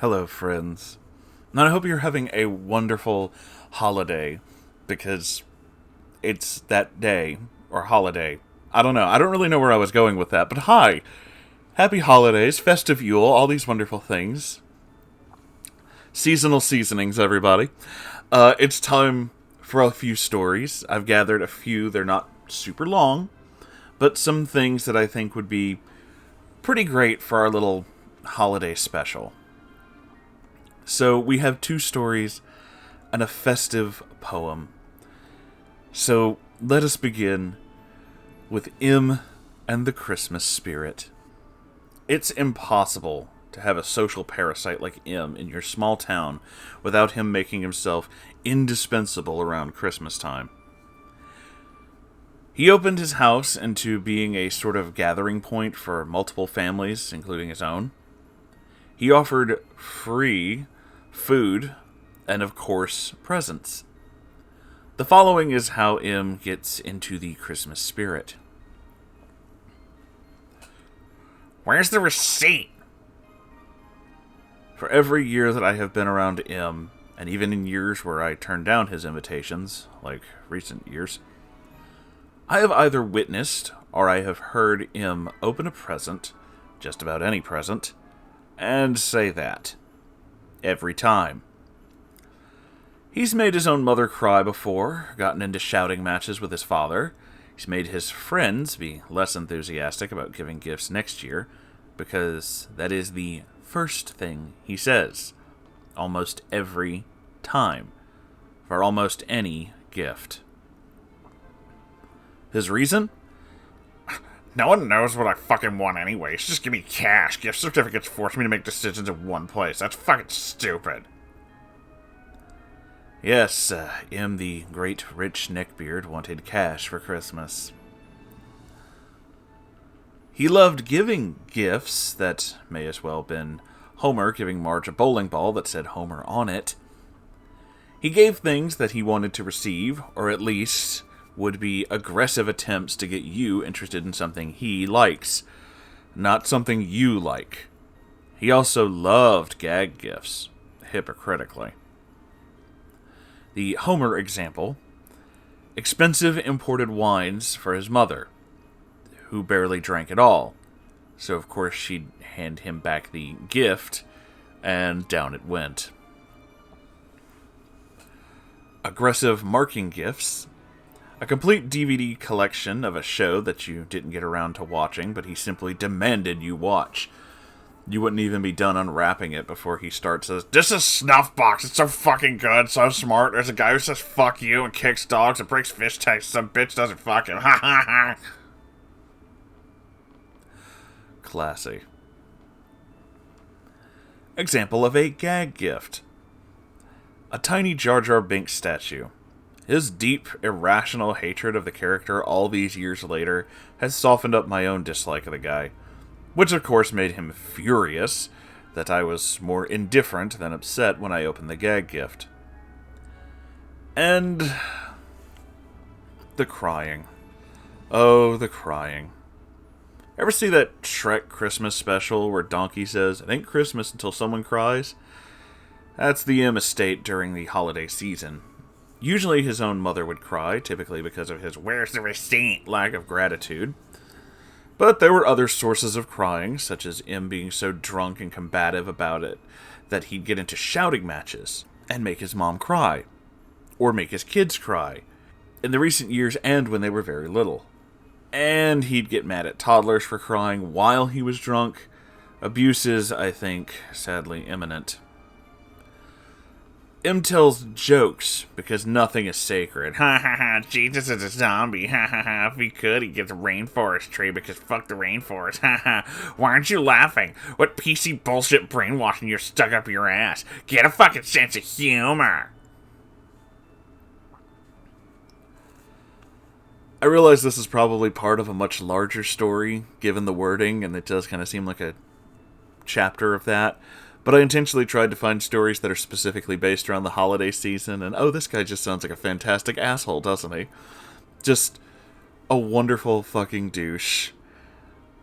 Hello, friends. And I hope you're having a wonderful holiday, because it's that day, or holiday. I don't know. I don't really know where I was going with that, but hi! Happy holidays, festive Yule, all these wonderful things. Seasonal seasonings, everybody. It's time for a few stories. I've gathered a few. They're not super long, but some things that I think would be pretty great for our little holiday special. So we have two stories and a festive poem. So let us begin with M and the Christmas Spirit. It's impossible to have a social parasite like M in your small town without him making himself indispensable around Christmas time. He opened his house into being a sort of gathering point for multiple families, including his own. He offered free food and, of course, presents. The following is how M gets into the Christmas spirit. Where's the receipt? For every year that I have been around M, and even in years where I turned down his invitations, like recent years, I have either witnessed or I have heard M open a present, just about any present, and say that. Every time. He's made his own mother cry before, gotten into shouting matches with his father. He's made his friends be less enthusiastic about giving gifts next year, because that is the first thing he says, almost every time, for almost any gift. His reason? No one knows what I fucking want anyways. Just give me cash. Gift certificates force me to make decisions in one place. That's fucking stupid. Yes, M, the great rich Neckbeard, wanted cash for Christmas. He loved giving gifts that may as well have been Homer giving Marge a bowling ball that said Homer on it. He gave things that he wanted to receive, or at least would be aggressive attempts to get you interested in something he likes, not something you like. He also loved gag gifts, hypocritically. The Homer example: expensive imported wines for his mother, who barely drank at all. So of course she'd hand him back the gift, and down it went. Aggressive marking gifts: a complete DVD collection of a show that you didn't get around to watching, but he simply demanded you watch. You wouldn't even be done unwrapping it before he starts says, "This is Snuffbox. It's so fucking good, so smart. There's a guy who says fuck you and kicks dogs and breaks fish tanks. Some bitch doesn't fuck him. Ha ha ha." Classy. Example of a gag gift: a tiny Jar Jar Binks statue. His deep, irrational hatred of the character all these years later has softened up my own dislike of the guy, which of course made him furious that I was more indifferent than upset when I opened the gag gift. And the crying. Oh, the crying. Ever see that Shrek Christmas special where Donkey says, "It ain't Christmas until someone cries"? That's the M estate during the holiday season. Usually his own mother would cry, typically because of his "where's the receipt" lack of gratitude. But there were other sources of crying, such as M being so drunk and combative about it that he'd get into shouting matches and make his mom cry, or make his kids cry, in the recent years and when they were very little. And he'd get mad at toddlers for crying while he was drunk. Abuse is, I think, sadly imminent. M tells jokes because nothing is sacred. Ha ha ha, Jesus is a zombie. Ha ha ha, if he could, he'd get the rainforest tree because fuck the rainforest. Ha ha, why aren't you laughing? What PC bullshit brainwashing you're stuck up your ass? Get a fucking sense of humor. I realize this is probably part of a much larger story, given the wording, and it does kind of seem like a chapter of that. But I intentionally tried to find stories that are specifically based around the holiday season, and oh, this guy just sounds like a fantastic asshole, doesn't he? Just a wonderful fucking douche.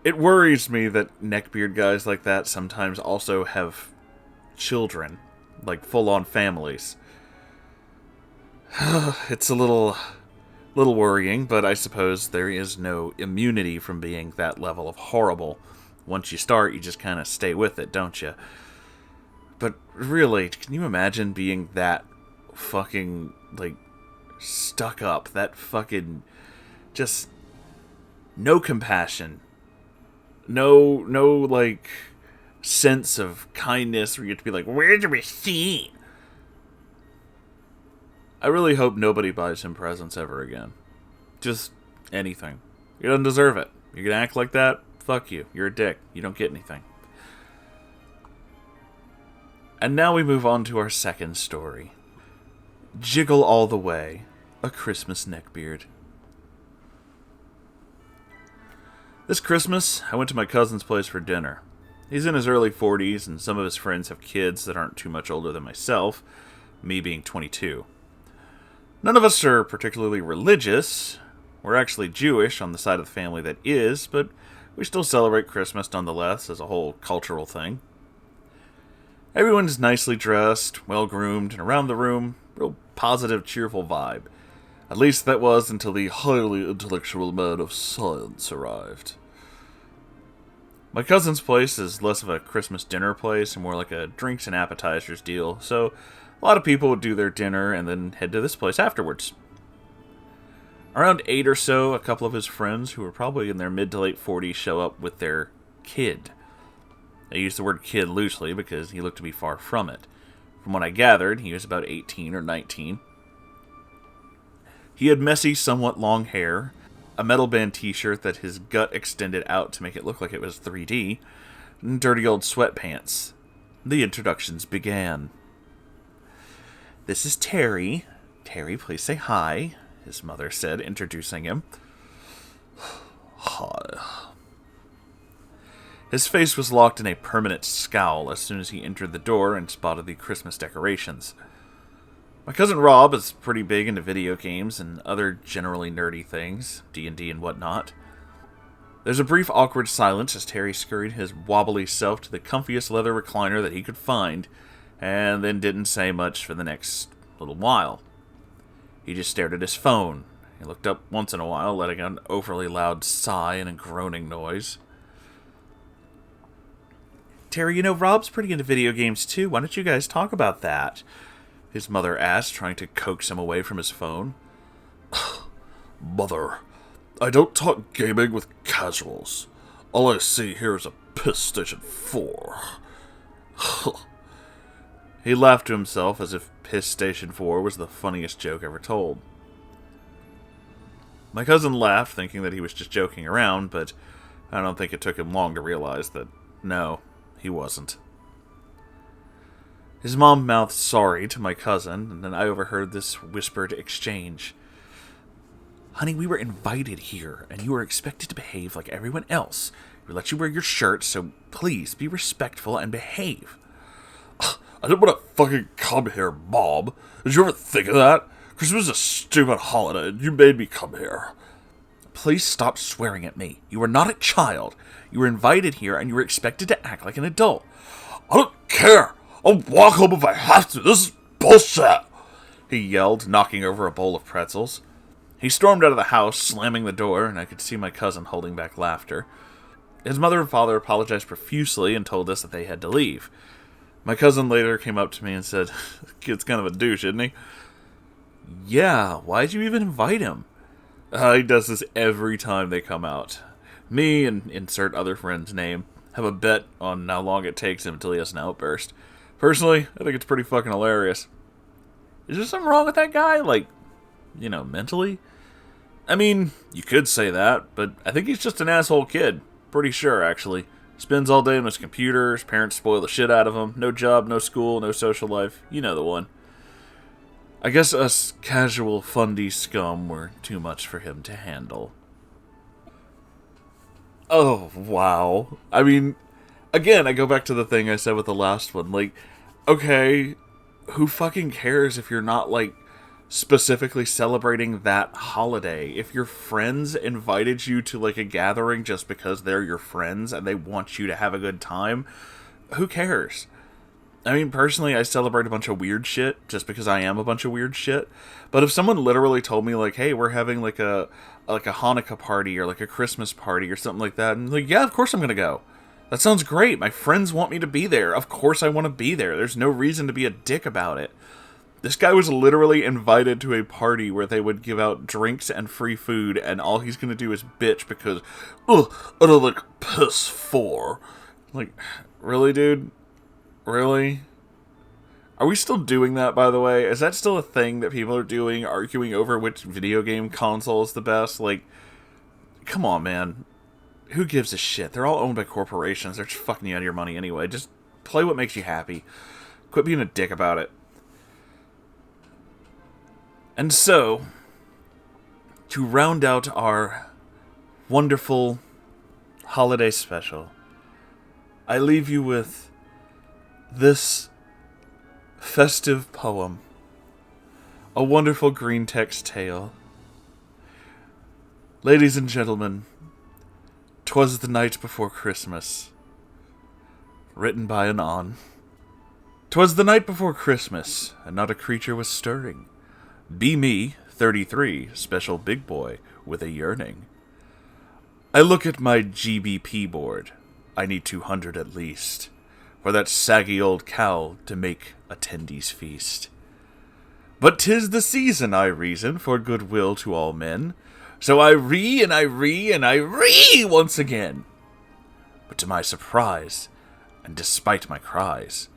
It worries me that neckbeard guys like that sometimes also have children, like full-on families. It's a little worrying, but I suppose there is no immunity from being that level of horrible. Once you start, you just kind of stay with it, don't you? But really, can you imagine being that fucking, like, stuck up? That fucking, just, no compassion. No, like, sense of kindness where you have to be like, where's the receipt? I really hope nobody buys him presents ever again. Just anything. He doesn't deserve it. You're gonna act like that? Fuck you. You're a dick. You don't get anything. And now we move on to our second story. Jiggle All the Way, a Christmas Neckbeard. This Christmas, I went to my cousin's place for dinner. He's in his early 40s, and some of his friends have kids that aren't too much older than myself, me being 22. None of us are particularly religious. We're actually Jewish on the side of the family that is, but we still celebrate Christmas nonetheless as a whole cultural thing. Everyone's nicely dressed, well-groomed, and around the room, real positive, cheerful vibe. At least that was until the highly intellectual man of science arrived. My cousin's place is less of a Christmas dinner place and more like a drinks and appetizers deal, so a lot of people would do their dinner and then head to this place afterwards. Around 8 or so, a couple of his friends, who were probably in their mid to late 40s, show up with their kid. I use the word kid loosely because he looked to be far from it. From what I gathered, he was about 18 or 19. He had messy, somewhat long hair, a metal band t-shirt that his gut extended out to make it look like it was 3D, and dirty old sweatpants. The introductions began. "This is Terry. Terry, please say hi," his mother said, introducing him. "Hi." His face was locked in a permanent scowl as soon as he entered the door and spotted the Christmas decorations. My cousin Rob is pretty big into video games and other generally nerdy things, D&D and whatnot. There's a brief awkward silence as Terry scurried his wobbly self to the comfiest leather recliner that he could find, and then didn't say much for the next little while. He just stared at his phone. He looked up once in a while, letting out an overly loud sigh and a groaning noise. "Terry, you know, Rob's pretty into video games too. Why don't you guys talk about that?" his mother asked, trying to coax him away from his phone. "Mother, I don't talk gaming with casuals. All I see here is a PlayStation 4. He laughed to himself as if Piss Station 4 was the funniest joke ever told. My cousin laughed, thinking that he was just joking around, but I don't think it took him long to realize that, no, he wasn't. His mom mouthed sorry to my cousin, and then I overheard this whispered exchange. "Honey, we were invited here, and you are expected to behave like everyone else. We let you wear your shirt, so please be respectful and behave." "I didn't want to fucking come here, Mom. Did you ever think of that? Christmas is a stupid holiday, and you made me come here." "Please stop swearing at me. You are not a child. You were invited here, and you were expected to act like an adult." "I don't care. I'll walk home if I have to. This is bullshit," he yelled, knocking over a bowl of pretzels. He stormed out of the house, slamming the door, and I could see my cousin holding back laughter. His mother and father apologized profusely and told us that they had to leave. My cousin later came up to me and said, "The kid's kind of a douche, isn't he?" "Yeah, why'd you even invite him?" He does this every time they come out. Me, and insert other friend's name, have a bet on how long it takes him until he has an outburst. Personally, I think it's pretty fucking hilarious. Is there something wrong with that guy? Like, you know, mentally? I mean, you could say that, but I think he's just an asshole kid. Pretty sure, actually. Spends all day on his computer, his parents spoil the shit out of him. No job, no school, no social life. You know the one. I guess us casual fundy scum were too much for him to handle. Oh, wow. I mean, again, I go back to the thing I said with the last one. Like, okay, who fucking cares if you're not, like, specifically celebrating that holiday? If your friends invited you to, like, a gathering just because they're your friends and they want you to have a good time, who cares? I mean, personally, I celebrate a bunch of weird shit just because I am a bunch of weird shit. But if someone literally told me, like, hey, we're having, like a Hanukkah party or, like, a Christmas party or something like that, and, like, yeah, of course I'm gonna go. That sounds great. My friends want me to be there. Of course I want to be there. There's no reason to be a dick about it. This guy was literally invited to a party where they would give out drinks and free food, and all he's gonna do is bitch because, ugh, I don't like piss for. Like, really, dude? Really? Are we still doing that, by the way? Is that still a thing that people are doing, arguing over which video game console is the best? Like, come on, man. Who gives a shit? They're all owned by corporations. They're just fucking you out of your money anyway. Just play what makes you happy. Quit being a dick about it. And so, to round out our wonderful holiday special, I leave you with this festive poem, a wonderful green text tale. Ladies and gentlemen, 'Twas the Night Before Christmas, written by an On. 'Twas the night before Christmas, and not a creature was stirring. Be me, 33, special big boy, with a yearning. I look at my GBP board. I need 200 at least, for that saggy old cow to make attendees feast. But 'tis the season, I reason, for goodwill to all men, so I and I once again. But to my surprise, and despite my cries,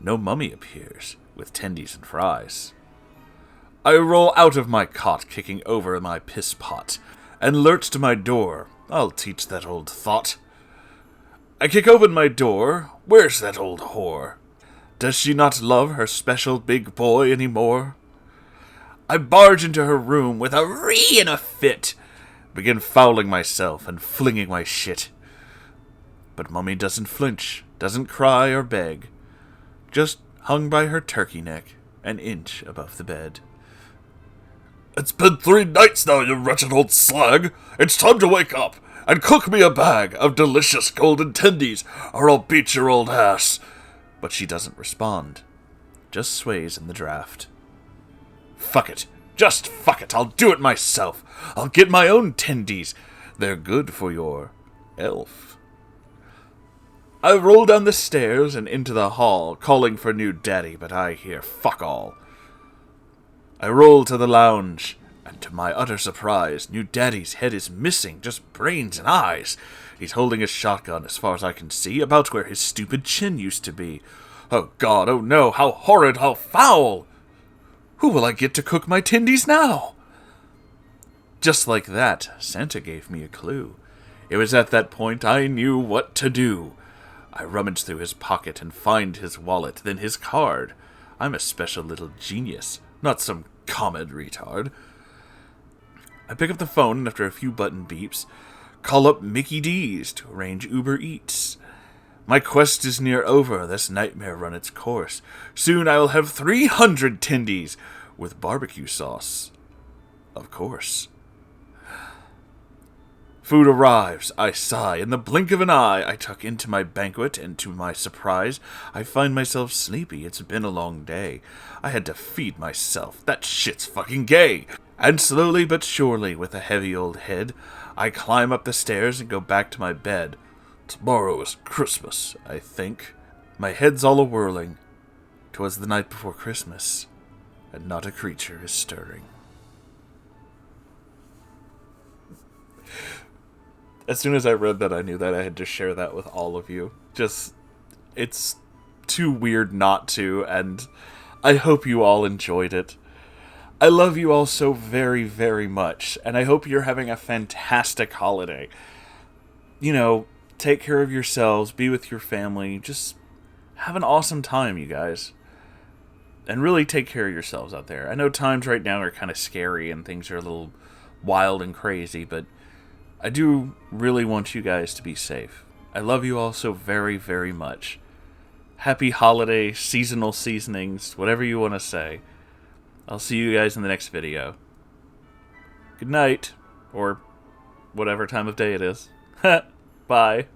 no mummy appears with tendies and fries. I roll out of my cot, kicking over my piss pot, and lurch to my door. I'll teach that old thought. I kick open my door. Where's that old whore? Does she not love her special big boy any more? I barge into her room with a ree and a fit, begin fouling myself and flinging my shit. But Mummy doesn't flinch, doesn't cry or beg, just hung by her turkey neck, an inch above the bed. It's been 3 nights now, you wretched old slag. It's time to wake up and cook me a bag of delicious golden tendies, or I'll beat your old ass. But she doesn't respond, just sways in the draft. Fuck it, just fuck it, I'll do it myself. I'll get my own tendies. They're good for your elf. I roll down the stairs and into the hall, calling for new daddy, but I hear fuck all. I roll to the lounge, and to my utter surprise, new daddy's head is missing, just brains and eyes. He's holding his shotgun, as far as I can see, about where his stupid chin used to be. Oh God, oh no, how horrid, how foul! Who will I get to cook my tendies now? Just like that, Santa gave me a clue. It was at that point I knew what to do. I rummage through his pocket and find his wallet, then his card. I'm a special little genius, not some common retard. I pick up the phone and after a few button beeps, call up Mickey D's to arrange Uber Eats. My quest is near over, this nightmare run its course. Soon I will have 300 tendies with barbecue sauce. Of course. Food arrives, I sigh. In the blink of an eye, I tuck into my banquet, and to my surprise, I find myself sleepy. It's been a long day. I had to feed myself. That shit's fucking gay. And slowly but surely, with a heavy old head, I climb up the stairs and go back to my bed. Tomorrow is Christmas, I think. My head's all a-whirling. 'Twas the night before Christmas, and not a creature is stirring. As soon as I read that, I knew that I had to share that with all of you. Just, it's too weird not to, and I hope you all enjoyed it. I love you all so very, very much, and I hope you're having a fantastic holiday. You know, take care of yourselves, be with your family, just have an awesome time, you guys. And really take care of yourselves out there. I know times right now are kind of scary and things are a little wild and crazy, but I do really want you guys to be safe. I love you all so very, very much. Happy holiday, seasonal seasonings, whatever you want to say. I'll see you guys in the next video. Good night, or whatever time of day it is. Bye.